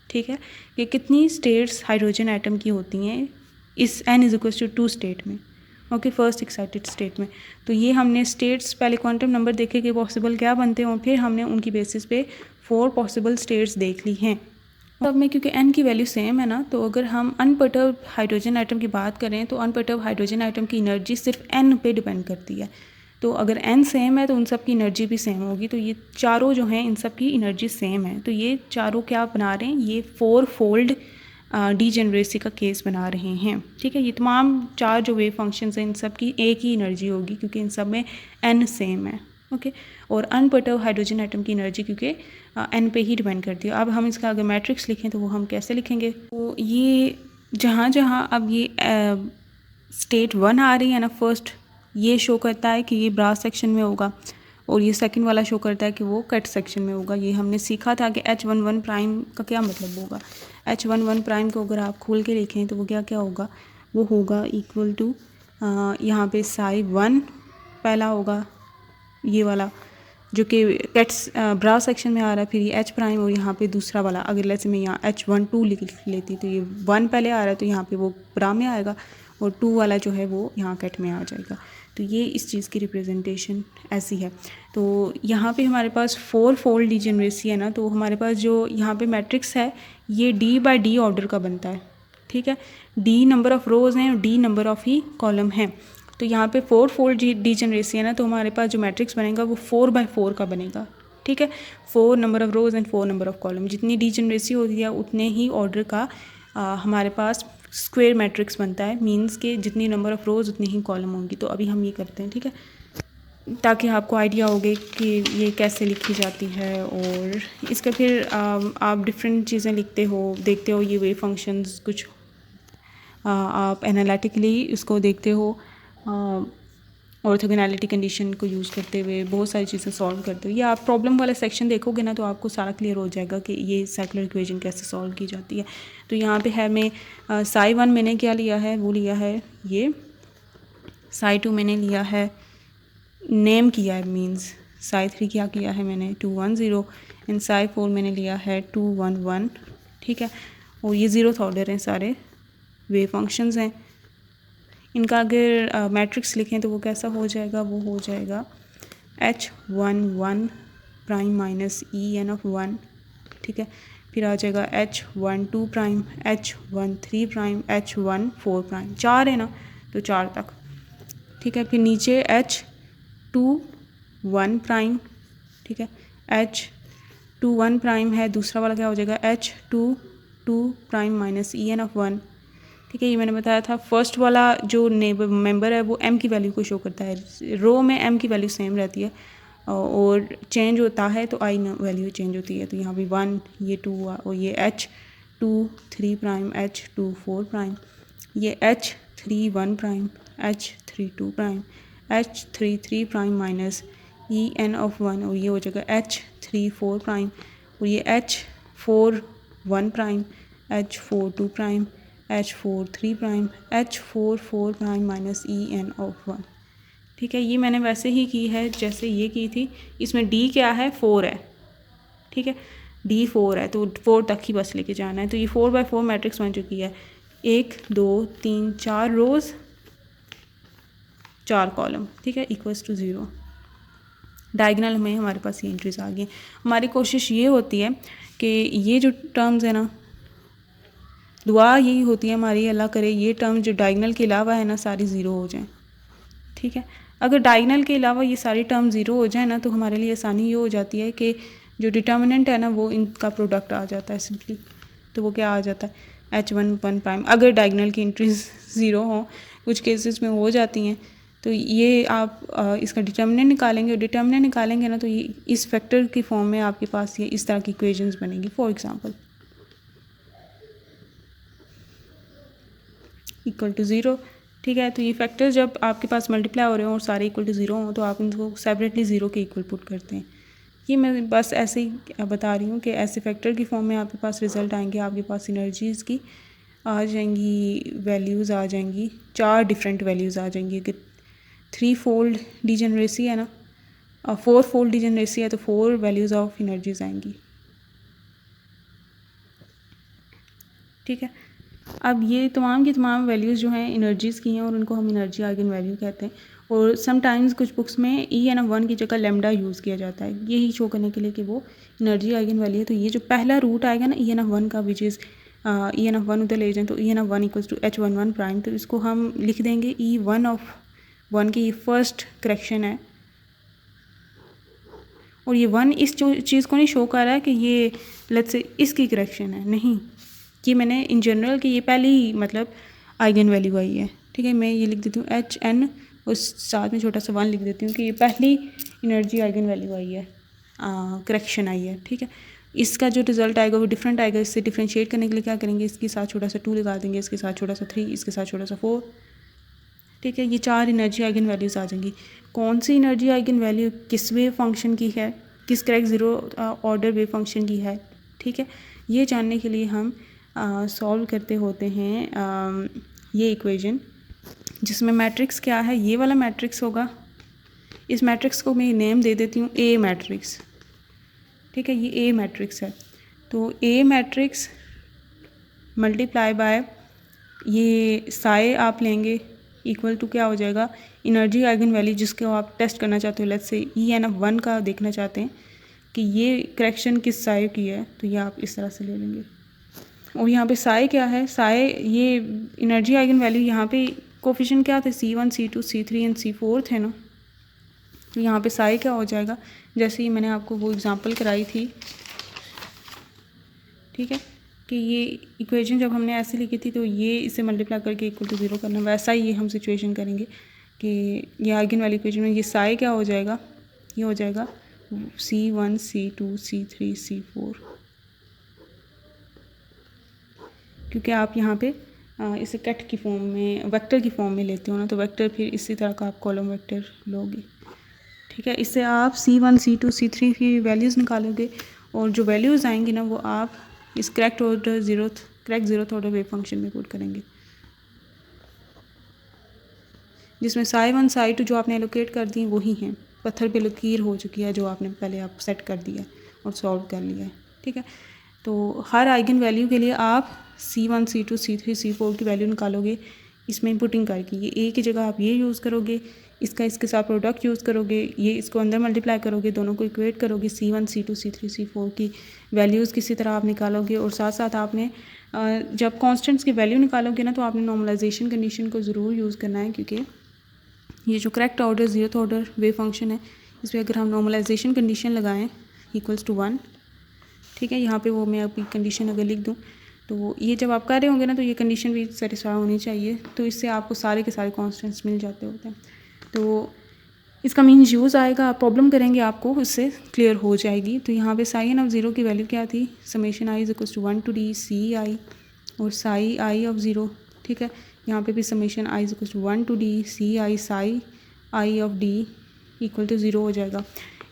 ठीक है, कि कितनी स्टेट्स हाइड्रोजन एटम की होती हैं इस n=2 स्टेट में, ओके, फर्स्ट एक्साइटेड स्टेट में। तो ये हमने स्टेट्स पहले क्वांटम नंबर देखे कि पॉसिबल क्या बनते हैं और फिर हमने उनकी बेसिस पे 4 पॉसिबल स्टेट्स देख ली हैं। अब में क्योंकि n की वैल्यू सेम है ना, तो अगर हम अनपर्टर्ब हाइड्रोजन एटम की बात करें तो अनपर्टर्ब हाइड्रोजन एटम की एनर्जी सिर्फ n पे डिपेंड करती है। तो अगर n सेम है तो उन सब की एनर्जी भी सेम होगी। तो ये चारों जो हैं इन सब की एनर्जी सेम है। तो ये चारों क्या बना रहे हैं, ये 4 फोल्ड डीजेनरेसी का केस बना रहे हैं, ठीक है। ये तमाम 4 जो वेव फंक्शंस हैं इन सब की एक ही एनर्जी होगी क्योंकि इन सब में n सेम है, ओके। और अनपर्टर्ब हाइड्रोजन एटम की एनर्जी क्योंकि n पे ही डिपेंड करती है। अब हम इसका अगर मैट्रिक्स लिखें तो वो हम कैसे लिखेंगे, तो ये जहाँ जहाँ अब ये स्टेट 1 आ रही है ना, फर्स्ट ये शो करता है कि ये ब्रास सेक्शन में होगा और ये सेकंड वाला शो करता है कि वो कट सेक्शन में होगा। ये हमने सीखा था कि H11 प्राइम का क्या मतलब होगा। H11 प्राइम को अगर आप खोल के लिखें तो वो क्या क्या होगा, वो होगा इक्वल टू यहाँ पे psi1 पहला होगा, ये वाला जो कि कट्स ब्रा सेक्शन में आ रहा है, फिर ये H प्राइम और यहाँ पे दूसरा वाला, अगर जैसे मैं यहाँ H12 लिख लेती तो ये 1 पहले आ रहा है तो यहाँ पे वो ब्रा में आएगा और 2 वाला जो है वो यहाँ कट में आ जाएगा। तो ये इस चीज़ की रिप्रेजेंटेशन ऐसी है। तो यहाँ पे हमारे पास 4 फोल्ड डीजेनरेसी है ना, तो हमारे पास जो यहाँ पे मैट्रिक्स है ये D/D ऑर्डर का बनता है, ठीक है। D नंबर ऑफ़ रोज़ हैं और D number of he column हैं। तो यहाँ पे 4 फोल्ड डीजेनरेसी है ना, तो हमारे पास जो मैट्रिक्स बनेगा वो 4/4 का बनेगा, ठीक है। 4 number of rows and 4 number of column, जितनी डीजेनरेसी होती है उतने ही ऑर्डर का हमारे पास स्क्वायर मैट्रिक्स बनता है। मींस के जितनी नंबर ऑफ़ रोज़ उतनी ही कॉलम होंगी। तो अभी हम ये करते हैं, ठीक है, ताकि आपको आइडिया होगे कि ये कैसे लिखी जाती है। और इसका फिर आप डिफरेंट चीज़ें लिखते हो, देखते हो ये वेव फंक्शंस कुछ आप एनालिटिकली इसको देखते हो, ऑर्थोगोनैलिटी कंडीशन को यूज़ करते हुए बहुत सारी चीज़ें सॉल्व करते हो। या आप प्रॉब्लम वाला सेक्शन देखोगे ना तो आपको सारा क्लियर हो जाएगा कि ये सर्कुलर इक्वेशन कैसे सॉल्व की जाती है। तो यहाँ पे है मैं psi1 मैंने क्या लिया है, वो लिया है ये, psi2 मैंने लिया है नेम किया है, मींस साई 3 क्या किया है मैंने 210 एंड साई 4 मैंने लिया है 211, ठीक है। और ये 0th ऑर्डर हैं, सारे वेव फंक्शंस हैं। इनका अगर मैट्रिक्स लिखें तो वो कैसा हो जाएगा, वो हो जाएगा H11 प्राइम माइनस EN(1), ठीक है। फिर आ जाएगा H12 prime, H13 prime, H14 prime, 4 है ना तो 4 तक, ठीक है। फिर नीचे H21 प्राइम, ठीक है। H21 प्राइम है, दूसरा वाला क्या हो जाएगा H22 प्राइम माइनस EN(1), ठीक है। ये मैंने बताया था। फर्स्ट वाला जो मेंबर है वो m की वैल्यू को शो करता है। रो में m की वैल्यू सेम रहती है और चेंज होता है तो i वैल्यू चेंज होती है। तो यहाँ भी 1, ये 2 हुआ, और ये H23 प्राइम, H24 प्राइम, ये H31 prime, H32 prime, H33 prime minus EN(1), और ये हो जाएगा H34 प्राइम, और ये H41 prime, H42 prime, H43 prime, H44 prime minus EN(1), ठीक है। ये मैंने वैसे ही की है जैसे ये की थी। इसमें D क्या है, 4 है, ठीक है। D 4 है तो 4 तक ही बस लेके जाना है। तो ये 4x4 मैट्रिक्स बन चुकी है। 1 2 3 4 रोज़ 4 कॉलम, ठीक है, इक्वल्स टू 0। डायगनल में हमारे पास ये एंट्रीज आ गई। हमारी कोशिश ये होती है कि ये जो टर्म्स है ना, दुआ यही होती है हमारी, अल्लाह करे ये टर्म जो डायगनल के अलावा है ना सारी ज़ीरो हो जाएं, ठीक है। अगर डायगनल के अलावा ये सारी टर्म ज़ीरो हो जाए ना तो हमारे लिए आसानी ये हो जाती है कि जो डिटर्मिनेंट है ना वो इनका प्रोडक्ट आ जाता है सिंपली। तो वो क्या आ जाता है H11 प्राइम। अगर डायगनल की एंट्रीज ज़ीरो हों, कुछ केसेस में हो जाती हैं, तो ये आप इसका डिटर्मिनेंट निकालेंगे, और डिटर्मिनेंट निकालेंगे ना तो ये इस फैक्टर की फॉर्म में आपके पास ये इस तरह की इक्वेशंस बनेगी। फॉर एग्जांपल इक्वल टू 0, ठीक है। तो ये फैक्टर जब आपके पास मल्टीप्लाई हो रहे हों और सारे इक्वल टू 0 हों तो आप इनको सेपरेटली 0 के इक्वल पुट करते हैं। ये मैं बस ऐसे ही बता रही हूँ कि ऐसे फैक्टर की फॉर्म में आपके पास रिज़ल्ट आएंगे। आपके पास एनर्जीज़ की आ जाएंगी, वैल्यूज़ आ जाएंगी, 4 डिफरेंट वैल्यूज़ आ जाएंगी। कि 3 फोल्ड डिजेनरेसी है ना, 4 फोल्ड डिजेनरेसी है तो 4 वैल्यूज़ ऑफ एनर्जीज़ आएंगी, ठीक है। अब ये तमाम की तमाम वैल्यूज़ जो हैं एनर्जीज़ की हैं और उनको हम एनर्जी आइगन वैल्यू कहते हैं। और समटाइम्स कुछ बुक्स में EN(1) की जगह लैम्डा यूज़ किया जाता है, यही शो करने के लिए कि वो एनर्जी आइगन वैल्यू है। तो ये जो पहला रूट आएगा ना EN(1) का, विच इज़ EN(1) उधर ले जाएँ तो EN(1) equals to H11 prime. तो इसको हम लिख देंगे E1 की फर्स्ट करेक्शन है। और ये 1 इस चीज़ को नहीं शो कर रहा है कि ये लेट्स से इसकी करेक्शन है, नहीं, कि मैंने इन जनरल कि ये पहली मतलब आइगन वैल्यू आई है, ठीक है। मैं ये लिख देती हूँ HN और साथ में छोटा सा 1 लिख देती हूँ कि ये पहली एनर्जी आइगन वैल्यू आई है, करेक्शन आई है, ठीक है। इसका जो रिजल्ट आएगा वो डिफरेंट आएगा। इससे डिफ्रेंशिएट करने के लिए क्या करेंगे, इसके साथ छोटा सा 2 लगा देंगे, इसके साथ छोटा सा 3, इसके साथ छोटा सा 4, ठीक है। ये 4 एनर्जी आइगन वैल्यूज़ आ जाएंगी। कौन सी एनर्जी आइगन वैल्यू किस वेव फंक्शन की है, किस correct zero order wave function की है, ठीक है। ये जानने के लिए हम सॉल्व करते होते हैं ये इक्वेशन, जिसमें मैट्रिक्स क्या है, ये वाला मैट्रिक्स होगा। इस मैट्रिक्स को मैं नेम दे देती हूँ A मैट्रिक्स, ठीक है। ये A मैट्रिक्स है। तो A मैट्रिक्स मल्टीप्लाई बाय ये साई आप लेंगे इक्वल टू क्या हो जाएगा, एनर्जी आइगन वैल्यू जिसको आप टेस्ट करना चाहते हो। लेट्स से EN(1) का देखना चाहते हैं कि ये करेक्शन किस साई की है, तो ये आप इस तरह से ले लेंगे। और यहाँ पे साई क्या है, साई ये एनर्जी आइगन वैल्यू, यहाँ पे कोफिशिएंट क्या थे, C1 C2 C3 and C4 थे ना। तो यहाँ पे साई क्या हो जाएगा, जैसे ही मैंने आपको वो एग्जांपल कराई थी, ठीक है, कि ये इक्वेशन जब हमने ऐसे लिखी थी तो ये इसे मल्टीप्लाई करके इक्वल टू 0 करना, वैसा ही ये हम सिचुएशन करेंगे कि ये आइगन वाली इक्वेशन में ये साई क्या हो जाएगा, ये हो जाएगा C1 C2 C3 C4, क्योंकि आप यहाँ पे इसे कट की फॉर्म में, वेक्टर की फॉर्म में लेते हो ना, तो वेक्टर फिर इसी तरह का आप कॉलम वेक्टर लोगे, ठीक है। इससे आप C1 C2 C3 की वैल्यूज़ निकालोगे और जो वैल्यूज़ आएंगी ना वो आप इस correct zeroth order wave function में पुट करेंगे। जिसमें साई 1 साई 2 जो आपने एलोकेट कर दी वही हैं, पत्थर पे लकीर हो चुकी है जो आपने पहले आप सेट कर दिया और सॉल्व कर लिया है, ठीक है। तो हर आइगन वैल्यू के लिए आप C1 C2 C3 C4 की वैल्यू निकालोगे इसमें पुटिंग करके। ये ए की जगह आप ये यूज़ करोगे, इसका इसके साथ प्रोडक्ट यूज़ करोगे, ये इसको अंदर मल्टीप्लाई करोगे, दोनों को इक्वेट करोगे, C1 C2 C3 C4 की वैल्यूज़ किसी तरह आप निकालोगे। और साथ साथ आपने जब कॉन्स्टेंट्स की वैल्यू निकालोगे ना तो आपने नॉर्मलाइजेशन कंडीशन को ज़रूर यूज़ करना है, क्योंकि ये जो correct order zeroth order wave function है इस पर अगर हम नॉर्मलाइजेशन कंडीशन लगाएं इक्वल्स टू 1, ठीक है। यहाँ पे वो मैं अभी कंडीशन अगर लिख दूँ तो ये जब आप कर रहे होंगे ना तो ये कंडीशन भी सेटिस्फाई होनी चाहिए, तो इससे आपको सारे के सारे कॉन्स्टेंट्स मिल जाते होते हैं। तो इसका मीन्स यूज़ आएगा, आप प्रॉब्लम करेंगे आपको इससे क्लियर हो जाएगी। तो यहाँ पे साई एन ऑफ ज़ीरो की वैल्यू क्या थी, summation i is equal to 1 to d C i और साई आई ऑफ ज़ीरो, ठीक है। यहाँ पे भी summation i is equal to 1 to d C i psi i of D equal to 0 हो जाएगा।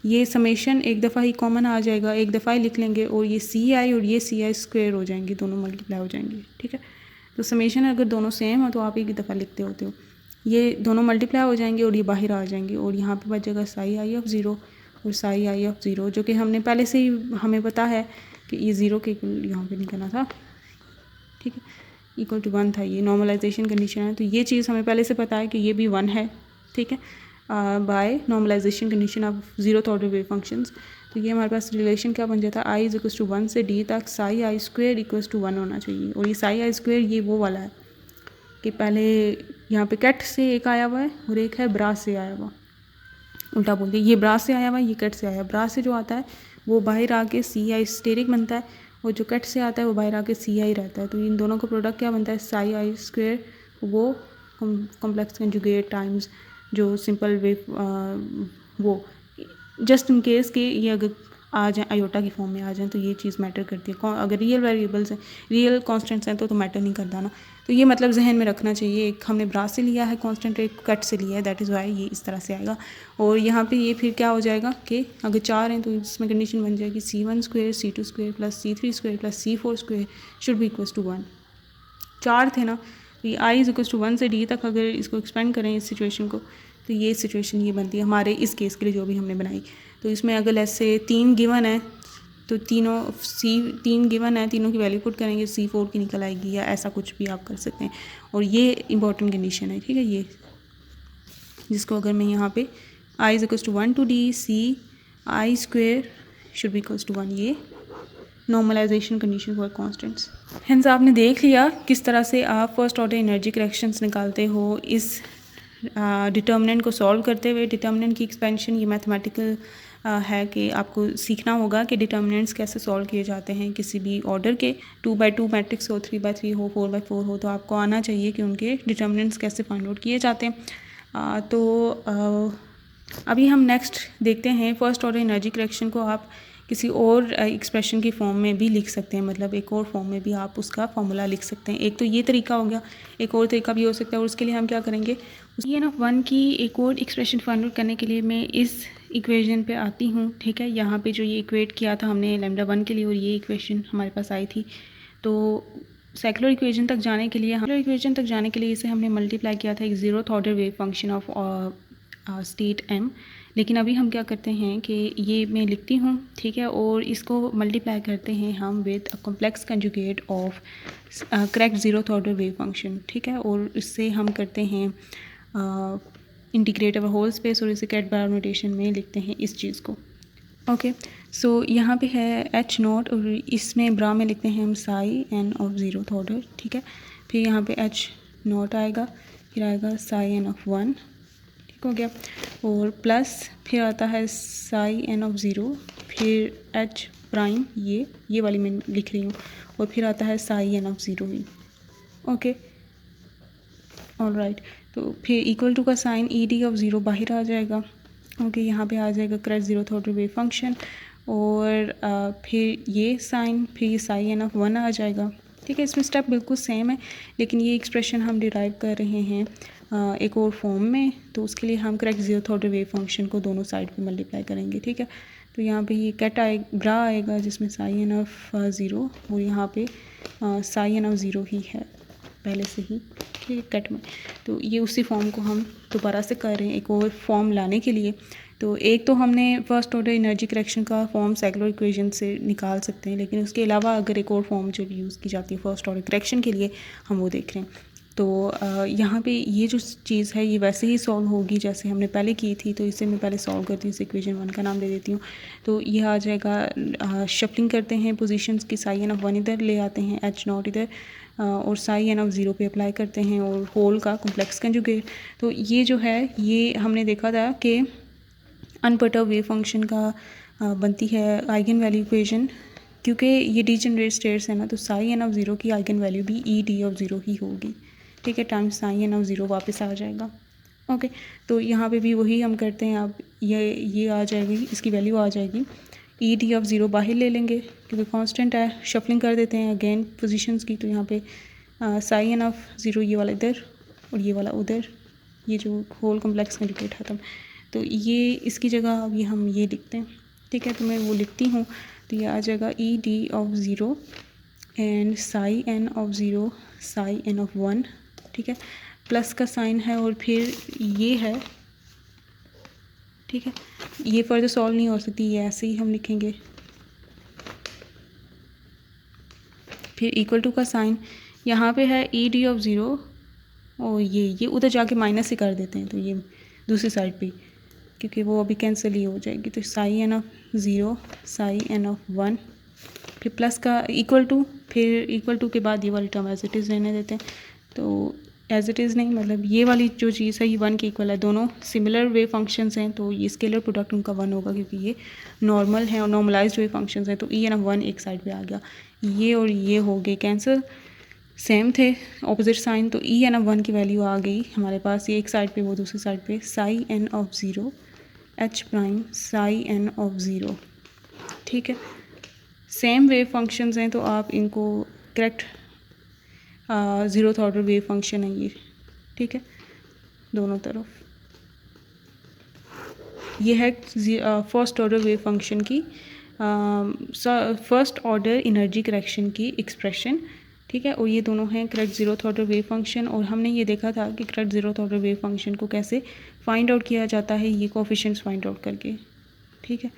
ये समेशन एक दफ़ा ही कॉमन आ जाएगा, एक दफ़ा ही लिख लेंगे और ये सी आई और ये सी आई स्क्वायर हो जाएंगे, दोनों मल्टीप्लाई हो जाएंगे, ठीक है। तो समेशन अगर दोनों सेम हो तो आप एक दफ़ा लिखते होते हो, ये दोनों मल्टीप्लाई हो जाएंगे और ये बाहर आ जाएंगे और यहाँ पे बच जाएगा साई आई ऑफ ज़ीरो और साई आई ऑफ ज़ीरो, जो कि हमने पहले से ही हमें पता है कि ये ज़ीरो के यहाँ पे निकलना था, ठीक है, इक्वल टू 1 था। ये नॉर्मलाइजेशन कंडीशन है, तो ये चीज़ हमें पहले से पता है कि ये भी 1 है, ठीक है, by normalization condition of zeroth order wave functions. तो ये हमारे पास रिलेशन क्या बन जाता है, आई इज इक्वल टू 1 से डी तक साई आई स्क्वायर इक्वल टू 1 होना चाहिए। और ये साई आई स्क्वायर ये वो वाला है कि पहले यहाँ पे कैट से एक आया हुआ है और एक है ब्रा से आया हुआ, उल्टा बोल दिया, ये ब्रा से आया हुआ है, ये कैट से आया है। ब्रा से जो आता है वो बाहर आके सी आई स्टेरिक बनता है और जो कैट से आता है वो बाहर आके सी आई रहता है। तो इन दोनों का प्रोडक्ट क्या बनता है, साई आई स्क्वायर, वो कॉम्प्लेक्स कंजुगेट टाइम्स जो सिंपल वेव, वो जस्ट इन केस के ये अगर आ जाए आयोटा की फॉर्म में आ जाएं तो ये चीज़ मैटर करती है। अगर रियल वेरिएबल्स हैं, रियल कांस्टेंट्स हैं तो मैटर नहीं करता ना। तो ये मतलब जहन में रखना चाहिए, एक हमने ब्रा से लिया है कांस्टेंट, एक कट से लिया है, दैट इज़ वाई ये इस तरह से आएगा। और यहाँ पे ये फिर क्या हो जाएगा कि अगर 4 हैं तो इसमें कंडीशन बन जाएगी C1 square C2 square plus C3 square plus C4 square should be equals to 1। 4 थे ना, तो ये आई इज इक्वल्स टू 1 से डी तक अगर इसको एक्सपेंड करें इस सिचुएशन को, तो ये सिचुएशन ये बनती है हमारे इस केस के लिए जो भी हमने बनाई। तो इसमें अगर ऐसे 3 गिवन है तो तीन गिवन है, तीनों की वैल्यू पुट करेंगे, C4 की निकल आएगी या ऐसा कुछ भी आप कर सकते हैं। और ये इंपॉर्टेंट कंडीशन है, ठीक है, ये जिसको अगर मैं यहाँ पे I is equals to 1 to d C I square should be equals to 1, ये normalization condition for constants. Hence आपने देख लिया किस तरह से आप फर्स्ट ऑर्डर एनर्जी करेक्शंस निकालते हो इस डिटर्मिनेंट को सॉल्व करते हुए। डिटर्मिनेंट की एक्सपेंशन ये मैथमेटिकल है कि आपको सीखना होगा कि डिटर्मिनेंट्स कैसे सॉल्व किए जाते हैं किसी भी ऑर्डर के। 2x2 मैट्रिक्स हो, 3x3 हो, 4x4 हो, तो आपको आना चाहिए कि उनके डिटर्मिनेंट्स कैसे फाइंड आउट किए जाते हैं। अभी हम नेक्स्ट देखते हैं फर्स्ट ऑर्डर एनर्जी करेक्शन को आप किसी और एक्सप्रेशन की फॉर्म में भी लिख सकते हैं, मतलब एक और फॉर्म में भी आप उसका फॉर्मूला लिख सकते हैं। एक तो ये तरीका हो गया, एक और तरीका भी हो सकता है। और उसके लिए हम क्या करेंगे, EN(1) की एक और एक्सप्रेशन फाइंड आउट करने के लिए मैं इस इक्वेशन पे आती हूँ, ठीक है। यहाँ पे जो ये इक्वेट किया था हमने λ1 के लिए और ये इक्वेशन हमारे पास आई थी, तो सेकुलर इक्वेशन तक जाने के लिए इसे हमने मल्टीप्लाई किया था एक zeroth order wave function of state m। लेकिन अभी हम क्या करते हैं कि ये मैं लिखती हूँ, ठीक है, और इसको मल्टीप्लाई करते हैं हम with a complex conjugate of correct zeroth order wave function, ठीक है। और इससे हम करते हैं इंटीग्रेट ओवर होल स्पेस और इसे कैट बार नोटेशन में लिखते हैं इस चीज़ को। ओके, सो यहाँ पे है H0 और इसमें ब्रा में लिखते हैं हम Sai n of zeroth order, ठीक है। फिर यहाँ पे H0 आएगा, फिर आएगा साई n ऑफ 1, हो गया, और प्लस फिर आता है साई n ऑफ 0, फिर H प्राइम ये वाली मैं लिख रही हूँ, और फिर आता है Sai n of 0 he. Okay, alright, तो फिर इक्वल टू का साइन ED ऑफ 0 बाहर आ जाएगा। ओके, यहाँ पे आ जाएगा correct zeroth order wave function, और फिर ये साइन, फिर ये साई n ऑफ 1 आ जाएगा, ठीक है। इसमें स्टेप बिल्कुल सेम है, लेकिन ये एक्सप्रेशन हम डिराइव कर रहे हैं एक और फॉर्म में, तो उसके लिए हम correct zeroth order wave function को दोनों साइड पे मल्टीप्लाई करेंगे, ठीक है। तो यहाँ पे ये कैट ब्रा आएगा जिसमें साई n ऑफ 0 और यहाँ पे साई n ऑफ 0 ही है, पहले से ही, ठीक है, कट में। तो ये उसी फॉर्म को हम दोबारा से कर रहे हैं एक और फॉर्म लाने के लिए। तो एक तो हमने फर्स्ट ऑर्डर एनर्जी करेक्शन का फॉर्म सेकुलर इक्वेशन से निकाल सकते हैं, लेकिन उसके अलावा अगर एक और फॉर्म जो यूज़ की जाती है फर्स्ट ऑर्डर करेक्शन के लिए, हम वो देख रहे हैं। तो यहाँ पे ये जो चीज़ है ये वैसे ही सॉल्व होगी जैसे हमने पहले की थी। तो इसे मैं पहले सॉल्व करती हूँ, इस इक्वेशन 1 का नाम दे देती हूँ। तो ये आ जाएगा, शफलिंग करते हैं पोजीशंस की, साई एन ऑफ 1 इधर ले आते हैं, एच नॉट इधर, और साई एन ऑफ 0 पे अप्लाई करते हैं, और होल का कॉम्प्लेक्स कंजुगेट। तो ये जो है ये हमने देखा था कि अनपर्टर्ब वेव फंक्शन का बनती है आइगन वैल्यू इक्वेशन, क्योंकि ये डीजेनरेट स्टेट्स है ना, तो साई एन ऑफ 0 की आइगन वैल्यू भी ई डी ऑफ 0 ही होगी, ठीक है, टाइम्स साई एन ऑफ 0 वापस आ जाएगा। ओके, तो यहाँ पे भी वही हम करते हैं। अब ये आ जाएगी, इसकी वैल्यू आ जाएगी, ई डी ऑफ 0 बाहर ले लेंगे क्योंकि कांस्टेंट है, शफलिंग कर देते हैं अगेन पोजीशंस की। तो यहाँ पे साई एन ऑफ 0 ये वाला इधर और ये वाला उधर, ये जो होल कॉम्प्लेक्स कंजुगेट खत्म। तो ये इसकी जगह अब ये हम ये लिखते हैं, ठीक है, तो मैं वो लिखती हूँ। तो ये आ जाएगा E D of 0 and psi n of 0 psi n of 1, ठीक है, प्लस का साइन है और फिर ये है, ठीक है, ये फर्दर सॉल्व नहीं हो सकती, ये ऐसे ही हम लिखेंगे। फिर इक्वल टू का साइन यहाँ पे है ई डी ऑफ 0, और ये उधर जाके माइनस ही कर देते हैं, तो ये दूसरी साइड पे, क्योंकि वो अभी कैंसिल ही हो जाएगी। तो psi n of 0 psi n of 1, फिर प्लस का इक्वल टू, फिर इक्वल टू के बाद ये वाली टर्म एज इट इज़ रहने देते हैं। तो एज इट इज़ नहीं, मतलब ये वाली जो चीज़ है ये 1 के इक्वल है, दोनों सिमिलर वेव फंक्शंस हैं, तो ये स्केलर प्रोडक्ट उनका 1 होगा क्योंकि ये नॉर्मल है और नॉर्मलाइज्ड वेव फंक्शंस हैं। तो ई एन ऑफ 1 एक साइड पे आ गया, ये और ये हो गए कैंसिल, सेम थे ऑपोजिट साइन। तो ई एन ऑफ 1 की वैल्यू आ गई हमारे पास, ये एक साइड पे वो दूसरी साइड पे, psi n of 0 H prime psi n of 0, ठीक है, सेम वेव फंक्शंस हैं, तो आप इनको correct 0th order wave function है ये, ठीक है, दोनों तरफ। ये है फर्स्ट ऑर्डर वेव फंक्शन की फर्स्ट ऑर्डर एनर्जी करेक्शन की एक्सप्रेशन, ठीक है, और ये दोनों हैं correct 0th order wave function. और हमने ये देखा था कि correct 0th order wave function को कैसे फाइंड आउट किया जाता है, ये कोफिशिएंट्स फाइंड आउट करके, ठीक है।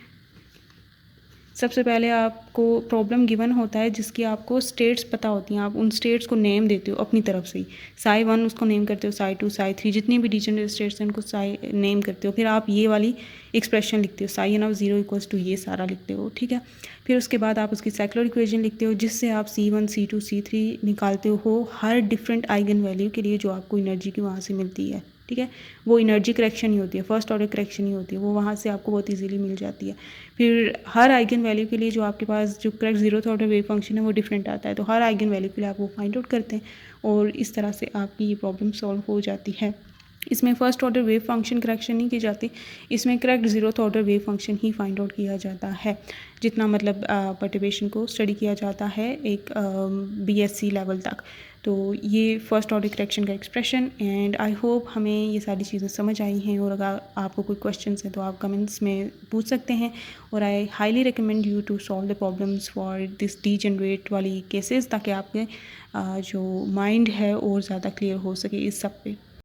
सबसे पहले आपको प्रॉब्लम गिवन होता है जिसकी आपको स्टेट्स पता होती हैं, आप उन स्टेट्स को नेम देते हो अपनी तरफ से ही, साई 1 उसको नेम करते हो, साई 2 साई 3, जितनी भी डिजेनरेट स्टेट्स हैं उनको साई नेम करते हो। फिर आप ये वाली एक्सप्रेशन लिखते हो, psi n of 0 equals to ये सारा लिखते हो, ठीक है। फिर उसके बाद आप उसकी सेकुलर इक्वेशन लिखते हो जिससे आप C1 C2 C3 निकालते हो हर डिफरेंट आइगन वैल्यू के लिए जो आपको एनर्जी की वहाँ से मिलती है, ठीक है। वो एनर्जी करेक्शन ही होती है, फर्स्ट ऑर्डर करेक्शन ही होती है, वो वहाँ से आपको बहुत इजीली मिल जाती है। फिर हर आइगन वैल्यू के लिए जो आपके पास जो correct 0th order wave function है वो डिफरेंट आता है, तो हर आइगन वैल्यू के लिए आप वो फाइंड आउट करते हैं और इस तरह से आपकी ये प्रॉब्लम सॉल्व हो जाती है। इसमें first order wave function correction नहीं की जाती, इसमें correct 0th order wave function ही फाइंड आउट किया जाता है, जितना मतलब पर्टिवेशन को स्टडी किया जाता है एक BSc लेवल तक। तो ये फर्स्ट ऑर्डर करेक्शन का एक्सप्रेशन, एंड आई होप हमें ये सारी चीज़ें समझ आई हैं, और अगर आपको कोई क्वेश्चंस हैं तो आप कमेंट्स में पूछ सकते हैं। और I highly recommend you to solve the problems for this degenerate वाली केसेस, ताकि आपके जो माइंड है और ज़्यादा क्लियर हो सके इस सब पे।